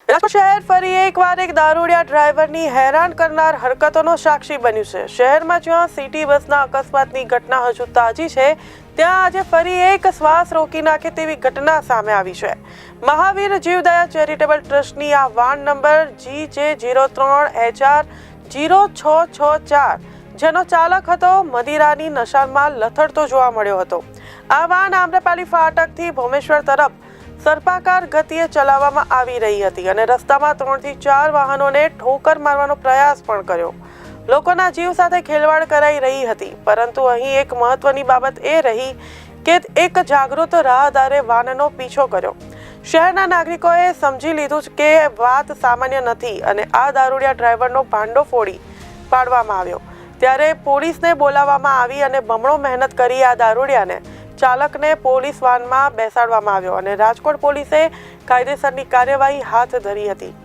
રાજકોટ શહેર ફરી એકવાર એક દારૂડિયા ડ્રાઈવરની હેરાન કરનાર હરકતોનો સાક્ષી બન્યું છે। શહેરમાં જ્યાં સિટી બસના અકસ્માતની ઘટના હજુ તાજી છે, ત્યાં આજે ફરી એક શ્વાસ રોકી નાખે તેવી ઘટના સામે આવી છે। મહાવીર જીવદયા ચેરિટેબલ ટ્રસ્ટની આ વાન નંબર GJ03HR0664 જેનો ચાલક હતો મદિરાની નશામાં લથડતો જોવા મળ્યો હતો। આ વાન આમ્રપાલી ફાટકથી ભોમેશ્વર તરફ સર્પાકાર ગતિએ ચલાવવામાં આવી રહી હતી અને રસ્તામાં 3 થી 4 વાહનોને ઠોકર મારવાનો પ્રયાસ પણ કર્યો। લોકોના જીવ સાથે ખેલવાડ કરાઈ રહી હતી, પરંતુ અહીં એક મહત્વની બાબત એ રહી કે એક જાગૃત રાહદારે વાનનો પીછો કર્યો। શહેરના નાગરિકોએ સમજી લીધું કે વાત સામાન્ય નથી અને આ દારૂડિયા ડ્રાઈવરનો ભાંડો ફોડી પાડવામાં આવ્યો। ત્યારે પોલીસને બોલાવવામાં આવી અને બમણો મહેનત કરી આ દારૂડિયાને ચાલકને પોલીસ વાનમાં બેસાડવામાં આવ્યો અને રાજકોટ પોલીસે કાયદેસરની કાર્યવાહી હાથ ધરી હતી।